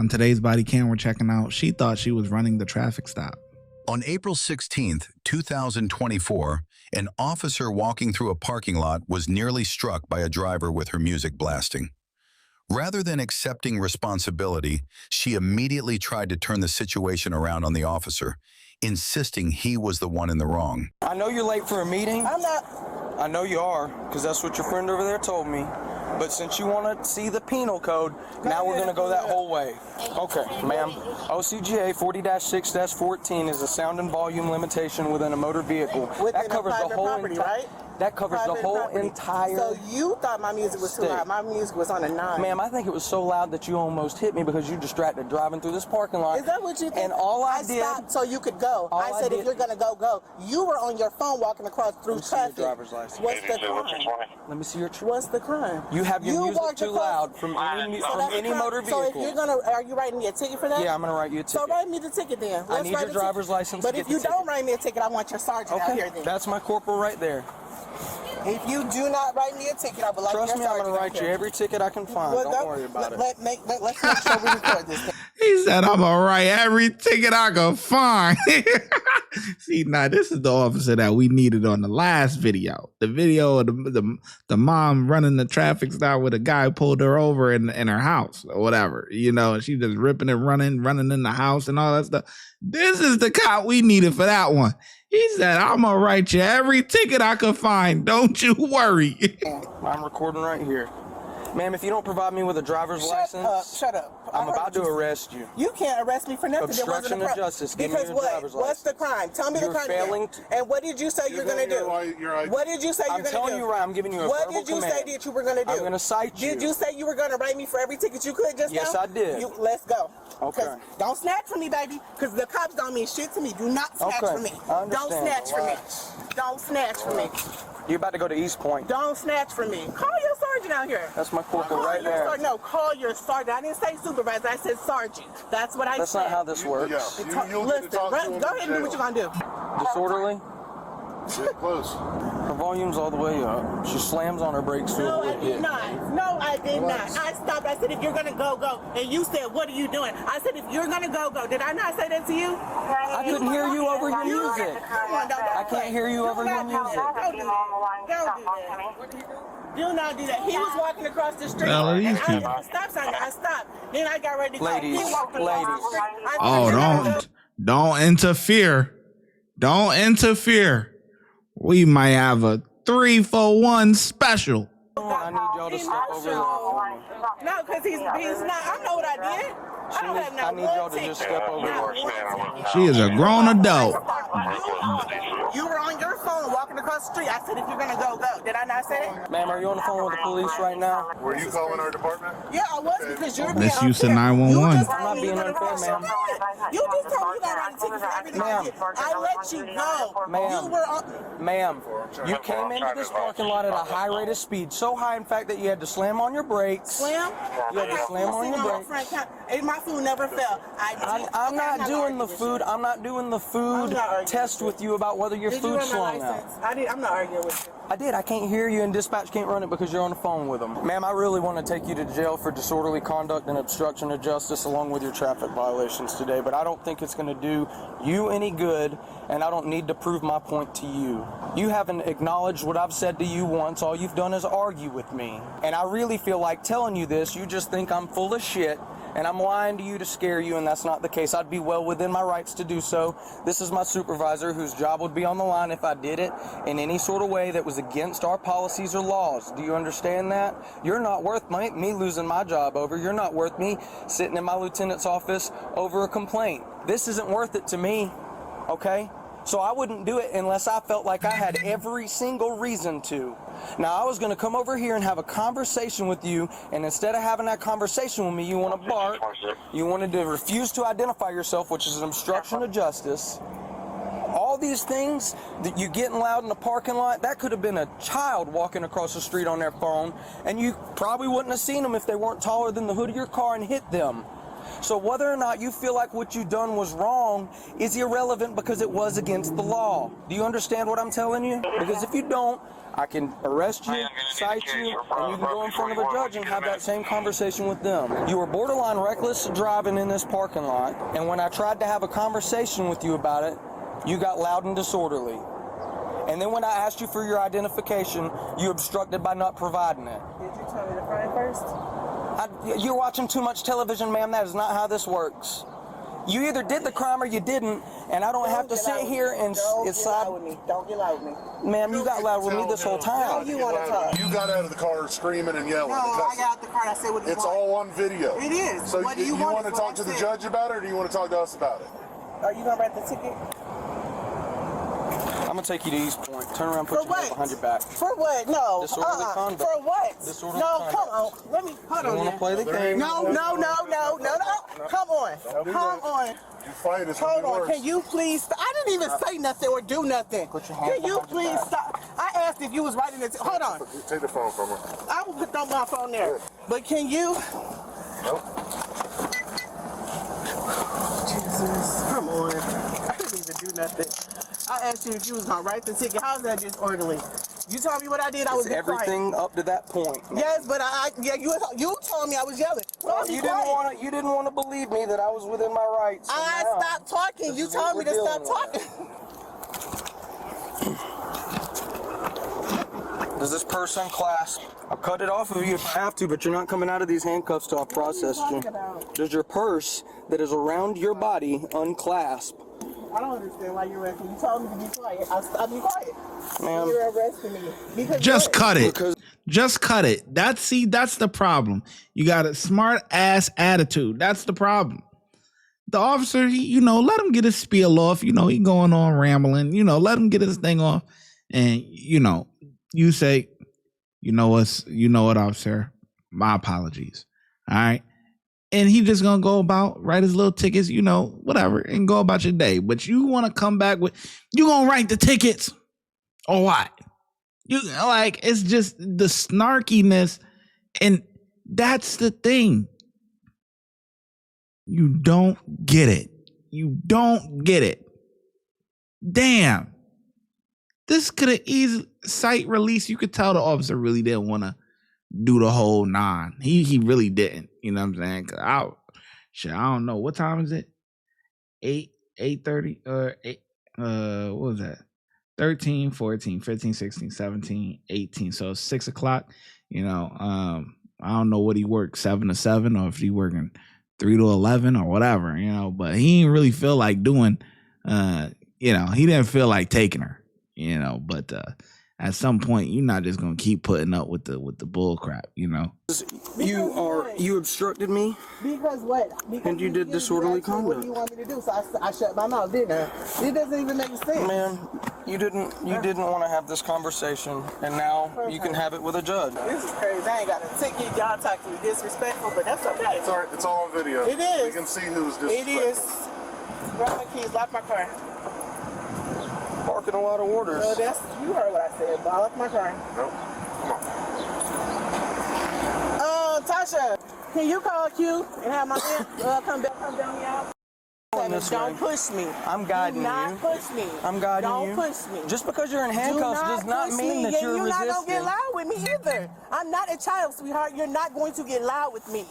On today's body cam, we're checking out, she thought she was running the traffic stop. On April 16th, 2024, an officer walking through a parking lot was nearly struck by a driver with her music blasting. Rather than accepting responsibility, she immediately tried to turn the situation around on the officer, insisting he was the one in the wrong. I know you're late for a meeting. I'm not. I know you are, because that's what your friend over there told me. But since you want to see the penal code, now we're going to go that whole way. Okay, ma'am. OCGA 40-6-14 is a sound and volume limitation within a motor vehicle. Within that covers a the whole property, right? That covers the whole entire. So you thought my music was too loud. My music was on a 9. Ma'am, I think it was so loud that you almost hit me because you distracted driving through this parking lot. Is that what you think? And all I did. Stopped so you could go. I said if you're gonna go, go. You were on your phone walking across through traffic. Your driver's license. What's the crime? Let me see your. What's the crime? You have your music too loud from any motor vehicle. So if you're gonna, are you writing me a ticket for that? Yeah, I'm gonna write you a ticket. So write me the ticket then. I need your driver's license. But if you don't write me a ticket, I want your sergeant out here then. That's my corporal right there. If you do not write me a ticket, I would like your sergeant. Trust me, I'm gonna write you every ticket I can find. Well, don't worry about it. Let's make sure we record this thing. He said, I'm gonna write every ticket I can find. See, now this is the officer that we needed on the last video. The video of the mom running the traffic stop with a guy pulled her over in her house or whatever, you know, and she just ripping and running in the house and all that stuff. This is the cop we needed for that one. He said, I'm gonna write you every ticket I can find. Don't you worry. I'm recording right here. Ma'am, if you don't provide me with a driver's license, Shut up. I'm about to arrest you. You can't arrest me for nothing. Obstruction of justice. Give me your driver's license. What's the crime? Tell me the crime. And what did you say you're going to do? What did you say you're going to do? I'm telling you right. I'm giving you a verbal command. What did you say that you were going to do? I'm going to cite you. Did you say you were going to write me for every ticket you could just now? Yes, I did. Let's go. Okay. Don't snatch from me, baby, because the cops don't mean shit to me. Do not snatch from me. I understand. Don't snatch from me. Don't snatch from me. You're about to go to East Point. Don't snatch from me. Call your sergeant out here. That's my corporal right there. No, call your sergeant. I didn't say supervisor. I said sergeant. That's what I said. That's not how this works. Listen, go ahead and do what you're going to do. Disorderly? Get close. Her volume's all the way up. She slams on her brakes. No, I did not. No, I did not. I stopped. I said, if you're going to go, go. And you said, what are you doing? I said, if you're going to go, go. Did I not say that to you? I couldn't hear you over your music. I can't hear you over your music. Don't do that. Do not do that. He was walking across the street. Well, and stop sign. I stopped. Then I got ready to go. Ladies. Oh, don't interfere. Don't interfere. We might have a 3-for-1 special. I need y'all to step over there. No, because he's not. I know what I did. I need y'all to just step over there. She is a grown adult. You were on your phone walking across the street. I said, if you're going to go, go. Did I not say it? Ma'am, are you on the phone with the police right now? Were you calling our department? Yeah, I was, because you're being Misuse of unfair. 911. I'm not being unfair, ma'am. You just told me that I ticket for everything I did. I let you go. Ma'am. You were on... Ma'am, you came into this parking lot at a high rate of speed, so high, in fact, that you had to slam on your brakes. Slam? You had to slam on your brakes. My food never fell. I'm not doing the food. I'm not doing the food test with you about whether your food's slung out. I'm not arguing with you. I did. I can't hear you, and dispatch can't run it because you're on the phone with them. Ma'am, I really want to take you to jail for disorderly conduct and obstruction of justice along with your traffic violations today, but I don't think it's going to do you any good, and I don't need to prove my point to you. You haven't acknowledged what I've said to you once. All you've done is argue with me. And I really feel like telling you this. You just think I'm full of shit, and I'm lying to you to scare you, and that's not the case. I'd be well within my rights to do so. This is my supervisor, whose job would be on the line if I did it in any sort of way that was against our policies or laws. Do you understand that? You're not worth me losing my job over. You're not worth me sitting in my lieutenant's office over a complaint. This isn't worth it to me, okay? So I wouldn't do it unless I felt like I had every single reason to. Now, I was going to come over here and have a conversation with you, and instead of having that conversation with me, you want to bark. You wanted to refuse to identify yourself, which is an obstruction of justice. All these things that you getting loud in the parking lot, that could have been a child walking across the street on their phone, and you probably wouldn't have seen them if they weren't taller than the hood of your car and hit them. So whether or not you feel like what you done was wrong is irrelevant because it was against the law. Do you understand what I'm telling you? Because if you don't, I can arrest you, cite you, and you can go in front of a judge and have that same conversation with them. You were borderline reckless driving in this parking lot, and when I tried to have a conversation with you about it, you got loud and disorderly. And then when I asked you for your identification, you obstructed by not providing it. Did you tell me to front first? You're watching too much television, ma'am. That is not how this works. You either did the crime or you didn't, and I don't have to sit here and decide. Don't get loud with me. Ma'am, you got loud with me this whole time. You want to talk? You got out of the car screaming and yelling. No, I got out the car and I said what you It's want. all on video. It is. So What do you want want to is talk what to I the said. judge about it, or do you want to talk to us about it? Are you going to write the ticket? I'm gonna take you to East Point. Turn around, put For your hand what? behind your back. For what? No. Disorderly conduct. For what? Disorderly no, conduct. come on. Let me, hold You on. wanna here. play the game? No. Come on. Come on. You fight is Hold gonna be on. worse. Can you please stop? I didn't even say nothing or do nothing. Put your hand Can you behind your please back. stop? I asked if you was writing it. Hold on. Take the phone from her. I will put my phone there. But can you? Nope. Jesus, come on. I didn't even do nothing. I asked you if you was gonna write the ticket. How's that disorderly? You told me what I did. I was It's everything up to that point. Yes, but you told me I was yelling. Well, you didn't want to believe me that I was within my rights. so I now, stopped talking. You is what told me we're to stop dealing talking. Does this purse unclasp? I'll cut it off of you if I have to, but you're not coming out of these handcuffs till I've processed you. talking about? Does your purse that is around your body unclasp? I don't understand why you're arresting me. You told me to be quiet. I'll be quiet. Ma'am. You're arresting me. Because Just what? cut it. Because- Just cut it. That's the problem. You got a smart ass attitude. That's the problem. The officer, let him get his spiel off. He going on rambling. Let him get his thing off. And you say, what, officer? My apologies. All right. And he just gonna go about, write his little tickets, whatever, and go about your day. But you want to come back with, you gonna write the tickets or what? It's just the snarkiness, and that's the thing. You don't get it. You don't get it. Damn. This could have easily cite release. You could tell the officer really didn't want to do the whole 9. He really didn't. You know what I'm saying? Cause I don't know. What time is it? 8:30 or 8 what was that? 13, 14, 15, 16, 17, 18. So it's 6 o'clock. I don't know what he worked, 7 to 7, or if he working 3 to 11 or whatever, but he didn't really feel like doing he didn't feel like taking her, but at some point you're not just gonna keep putting up with the bull crap, You obstructed me. Because what? Because And you did disorderly conduct. What do you want me to do? So I shut my mouth, didn't I? It doesn't even make sense. Man, you didn't want to have this conversation, and now you can have it with a judge. This is crazy. I ain't got a ticket. Y'all talk to me disrespectful, but that's okay. It's all on video. It is. We can see who's disrespectful. It is. Grab my keys, lock my car. Barking a lot of orders. So you heard what I said, but I lock my car. Nope. Come on. Tasha, can you call Q and have my man come down me out? Don't push me. I'm guiding Do not you. push me. I'm guiding you. Don't push me. Just because you're in handcuffs does not push mean me. that you're You're not gonna get resisting. loud with me either. I'm not a child, sweetheart. You're not going to get loud with me.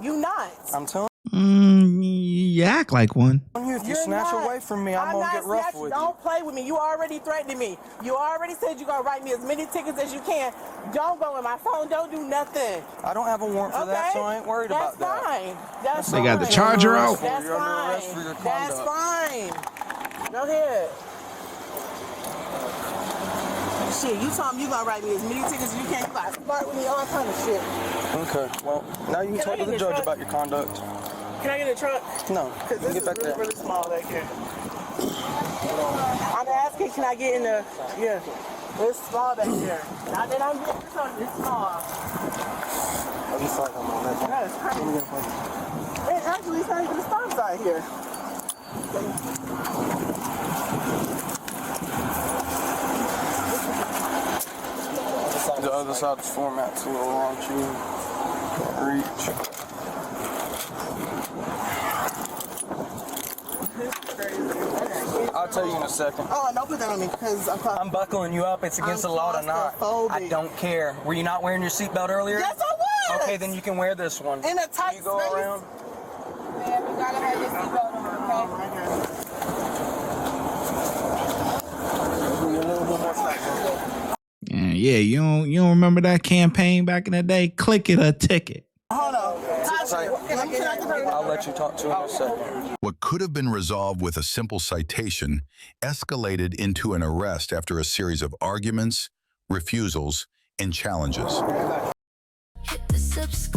You not. I'm telling You act like one. you, if you You're snatch not. away from me, I'm gonna not get rough snatching. with you. Don't play with me. You already threatened me. You already said you're gonna write me as many tickets as you can. Don't go in my phone. Don't do nothing. I don't have a warrant for that, so I ain't worried about that. That's fine. That's They fine. got the charger out. That's You're under arrest for fine. your That's conduct. fine. Go ahead. Shit, you told me you gonna write me as many tickets as you can. You gotta start with me all kind of shit. Okay, well, now you can Can I talk to get the the judge truck? about your conduct. Can I get a truck? No, Because you this get is back really, there. really small back here. I'm asking, can I get in the, yeah. It's small back here. Not that I'm getting something, it's small. I just like I'm on that. That is crazy. And actually, it's not even a stop sign here. The other side of the format's a little raunchy. Can't reach. This is crazy. I I'll tell you in a second. Oh, don't put that on me because I'm buckling you up. It's against the law to not. I don't care. Were you not wearing your seatbelt earlier? Yes, I was. Okay, then you can wear this one. In a tight you go space. around. Man, you gotta have your seatbelt on, okay? Do a little bit more slack. Yeah, you don't remember that campaign back in the day? Click it or ticket. Hold on. Tight. I'll let you talk to him in a second. What could have been resolved with a simple citation escalated into an arrest after a series of arguments, refusals, and challenges. Hit the subscribe.